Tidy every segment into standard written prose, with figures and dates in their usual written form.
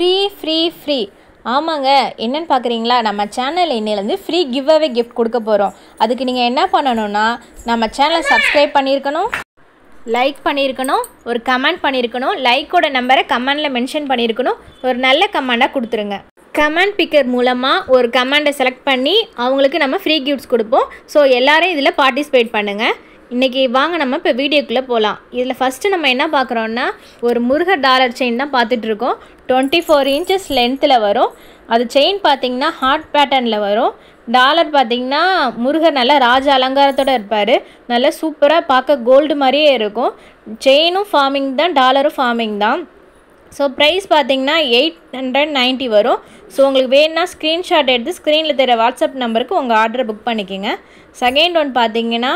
Free ஆமாங்க. என்னன்னு பார்க்குறீங்களா, நம்ம சேனல் இன்னிலேருந்து ஃப்ரீ கிவ் அவே கிஃப்ட் கொடுக்க போகிறோம். அதுக்கு நீங்கள் என்ன பண்ணணும்னா, நம்ம சேனலை சப்ஸ்கிரைப் பண்ணியிருக்கணும், லைக் பண்ணியிருக்கணும், ஒரு கமெண்ட் பண்ணியிருக்கணும், லைக்கோட நம்பரை கமெண்டில் மென்ஷன் பண்ணியிருக்கணும், ஒரு நல்ல கமெண்டாக கொடுத்துருங்க. கமெண்ட் பிக்கர் மூலமாக ஒரு கமெண்டை செலக்ட் பண்ணி அவங்களுக்கு நம்ம ஃப்ரீ கிஃப்ட்ஸ் கொடுப்போம். ஸோ எல்லோரும் இதில் பார்ட்டிசிபேட் பண்ணுங்கள். இன்றைக்கி வாங்க நம்ம இப்போ வீடியோக்குள்ளே போகலாம். இதில் ஃபஸ்ட்டு நம்ம என்ன பார்க்குறோன்னா, ஒரு முருகர் டாலர் செயின் தான் பார்த்துட்ருக்கோம். 24 inches லென்த்தில் வரும். அது செயின் பார்த்திங்கன்னா ஹார்ட் பேட்டர்னில் வரும். டாலர் பார்த்திங்கன்னா முருகர் நல்லா ராஜ அலங்காரத்தோடு இருப்பார். நல்லா சூப்பராக பார்க்க கோல்டு மாதிரியே இருக்கும். செயினும் ஃபார்மிங் தான், டாலரும் ஃபார்மிங் தான். ஸோ ப்ரைஸ் பார்த்திங்கன்னா 890 வரும். ஸோ உங்களுக்கு வேணுன்னா ஸ்க்ரீன்ஷாட் எடுத்து ஸ்க்ரீனில் தெரிய வாட்ஸ்அப் நம்பருக்கு உங்கள் ஆர்டரை புக் பண்ணிக்கோங்க. செகண்ட் ஒன் பார்த்திங்கன்னா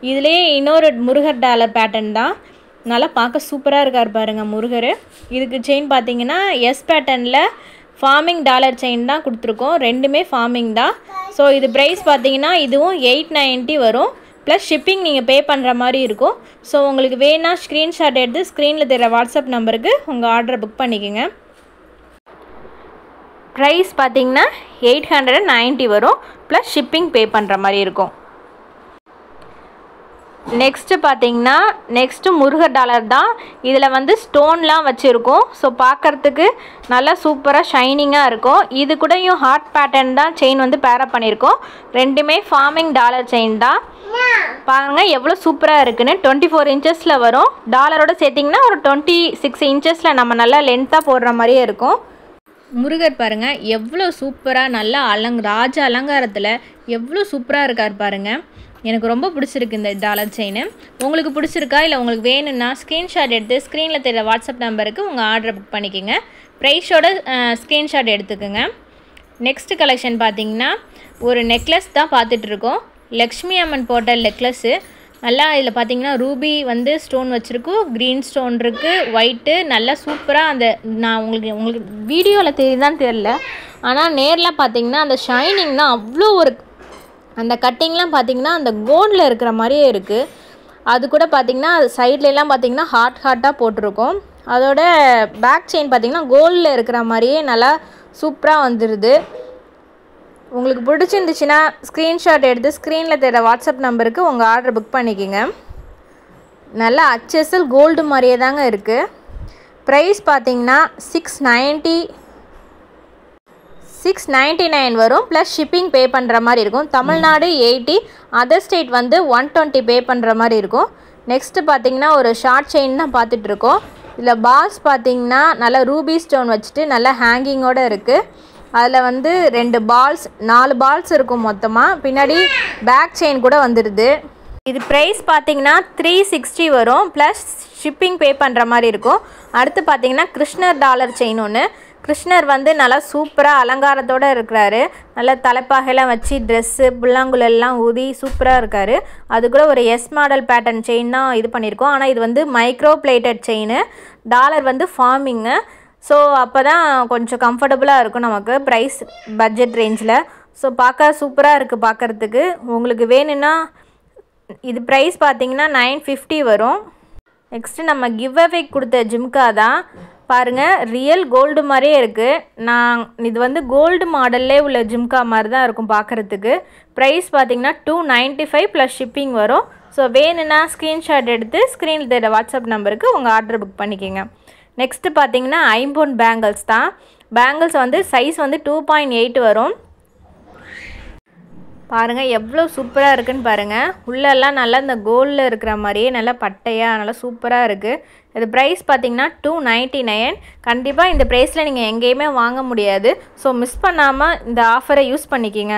இதுலேயே இன்னொரு முருகர் டாலர் பேட்டர்ன் தான். நல்லா பார்க்க சூப்பராக இருக்கார் பாருங்கள் முருகர். இதுக்கு செயின் பார்த்திங்கன்னா எஸ் பேட்டர்னில் ஃபார்மிங் டாலர் செயின் தான் கொடுத்துருக்கோம். ரெண்டுமே ஃபார்மிங் தான். ஸோ இது ப்ரைஸ் பார்த்திங்கன்னா இதுவும் 890 வரும். ப்ளஸ் ஷிப்பிங் நீங்கள் பே பண்ணுற மாதிரி இருக்கும். ஸோ உங்களுக்கு வேணா ஸ்க்ரீன்ஷாட் எடுத்து ஸ்க்ரீனில் தெரிய வாட்ஸ்அப் நம்பருக்கு உங்கள் ஆர்டரை புக் பண்ணிக்கோங்க. ப்ரைஸ் பார்த்திங்கன்னா 890 வரும். ப்ளஸ் ஷிப்பிங் பே பண்ணுற மாதிரி இருக்கும். நெக்ஸ்ட்டு பார்த்திங்கன்னா நெக்ஸ்ட்டு முருகர் டாலர் தான். இதில் வந்து ஸ்டோன்லாம் வச்சுருக்கோம். ஸோ பார்க்குறதுக்கு நல்லா சூப்பராக ஷைனிங்காக இருக்கும். இது கூடயும் ஹார்ட் பேட்டர்ன் தான் செயின் வந்து பேரப் பண்ணியிருக்கோம். ரெண்டுமே ஃபார்மிங் டாலர் செயின் தான். பாருங்கள் எவ்வளோ சூப்பராக இருக்குன்னு. 24 inchesல வரும். டாலரோட சேர்த்திங்கன்னா ஒரு 26 inchesல நம்ம நல்லா லென்த்தாக போடுற மாதிரியே இருக்கும். முருகர் பாருங்கள் எவ்வளோ சூப்பராக நல்லா ராஜ அலங்காரத்தில் எவ்வளோ சூப்பராக இருக்கார் பாருங்கள். எனக்கு ரொம்ப பிடிச்சிருக்கு இந்த டாலர் செயின். உங்களுக்கு பிடிச்சிருக்கா, இல்லை உங்களுக்கு வேணும்னா ஸ்க்ரீன்ஷாட் எடுத்து ஸ்க்ரீனில் தெரிய வாட்ஸ்அப் நம்பருக்கு உங்கள் ஆர்டரை புக் பண்ணிக்கோங்க. ப்ரைஸோட ஸ்க்ரீன்ஷாட் எடுத்துக்கோங்க. நெக்ஸ்ட் கலெக்ஷன் பார்த்திங்கன்னா ஒரு நெக்லஸ் தான் பார்த்துட்ருக்கோம். லக்ஷ்மி அம்மன் போட்ட நெக்லஸ்ஸு. நல்லா இதில் பார்த்திங்கன்னா ரூபி வந்து ஸ்டோன் வச்சுருக்கோம், க்ரீன் ஸ்டோன் இருக்குது, ஒயிட்டு. நல்லா சூப்பராக அந்த நான் உங்களுக்கு வீடியோவில் தெரியுதான்னு தெரில, ஆனால் நேரில் பார்த்திங்கன்னா அந்த ஷைனிங் தான் அவ்வளோ ஒரு அந்த கட்டிங்லாம் பார்த்திங்கன்னா அந்த கோல்டில் இருக்கிற மாதிரியே இருக்குது. அது கூட பார்த்திங்கன்னா அது சைட்லலாம் பார்த்திங்கன்னா ஹார்ட்டாக போட்டிருக்கோம். அதோட பேக் செயின் பார்த்திங்கன்னா கோல்டில் இருக்கிற மாதிரியே நல்லா சூப்பராக வந்துடுது. உங்களுக்கு பிடிச்சிருந்துச்சின்னா ஸ்க்ரீன்ஷாட் எடுத்து ஸ்க்ரீனில் தெரிய வாட்ஸ்அப் நம்பருக்கு உங்கள் ஆர்டர் புக் பண்ணிக்கோங்க. நல்லா HSL கோல்டு மாதிரியே தாங்க இருக்குது. ப்ரைஸ் பார்த்திங்கன்னா 699 வரும். ப்ளஸ் ஷிப்பிங் பே பண்ணுற மாதிரி இருக்கும். தமிழ்நாடு 80, அதர் ஸ்டேட் வந்து 120 பே பண்ணுற மாதிரி இருக்கும். நெக்ஸ்ட்டு பார்த்திங்கன்னா ஒரு ஷார்ட் செயின் தான் பார்த்துட்ருக்கோம். இதில் பால்ஸ் பார்த்திங்கன்னா நல்லா ரூபி ஸ்டோன் வச்சுட்டு நல்லா ஹேங்கிங்கோடு இருக்குது. அதில் வந்து 4 பால்ஸ் இருக்கும் மொத்தமாக. பின்னாடி பேக் செயின் கூட வந்துடுது. இது ப்ரைஸ் பார்த்திங்கன்னா 360 வரும். ப்ளஸ் ஷிப்பிங் பே பண்ணுற மாதிரி இருக்கும். அடுத்து பார்த்திங்கன்னா கிருஷ்ணர் டாலர் செயின் ஒன்று. கிருஷ்ணர் வந்து நல்லா சூப்பராக அலங்காரத்தோடு இருக்கிறாரு. நல்லா தலைப்பாகைலாம் வச்சு ட்ரெஸ்ஸு புல்லாங்குழல்லாம் ஊதி சூப்பராக இருக்கார். அது கூட ஒரு எஸ் மாடல் பேட்டர்ன் செயின் தான் இது பண்ணியிருக்கோம். ஆனால் இது வந்து மைக்ரோ பிளேட்டட் செயின். டாலர் வந்து ஃபார்மிங்கு. ஸோ அப்போ தான் கொஞ்சம் கம்ஃபர்டபுளாக இருக்கும் நமக்கு ப்ரைஸ் பட்ஜெட் ரேஞ்சில். ஸோ பார்க்க சூப்பராக இருக்குது பார்க்குறதுக்கு. உங்களுக்கு வேணும்னா இது ப்ரைஸ் பார்த்திங்கன்னா 950 வரும். நெக்ஸ்ட்டு நம்ம கிவ் அவே கொடுத்த ஜிம்கா தான் பாருங்கள். ரியல் கோல்டு மாதிரியே இருக்குது. இது வந்து கோல்டு மாடல்லே உள்ள ஜிம்கா மாதிரி தான் இருக்கும் பார்க்குறதுக்கு. ப்ரைஸ் பார்த்திங்கன்னா 295 ப்ளஸ் ஷிப்பிங் வரும். ஸோ வேணும்னா ஸ்க்ரீன்ஷாட் எடுத்து ஸ்க்ரீனில் தெரிய வாட்ஸ்அப் நம்பருக்கு உங்கள் ஆர்டர் புக் பண்ணிக்கோங்க. நெக்ஸ்ட்டு பார்த்திங்கன்னா ஐம்பொன் பேங்கிள்ஸ் தான். பேங்கிள்ஸ் வந்து சைஸ் வந்து 2.8 வரும். பாருங்கள் எவ்வளோ சூப்பராக இருக்குதுன்னு பாருங்கள். உள்ளெல்லாம் நல்லா இந்த கோல்டில் இருக்கிற மாதிரியே நல்லா பட்டையாக நல்லா சூப்பராக இருக்குது. இது ப்ரைஸ் பார்த்திங்கன்னா 299. கண்டிப்பாக இந்த ப்ரைஸில் நீங்கள் எங்கேயுமே வாங்க முடியாது. ஸோ மிஸ் பண்ணாமல் இந்த ஆஃபரை யூஸ் பண்ணிக்கிங்க.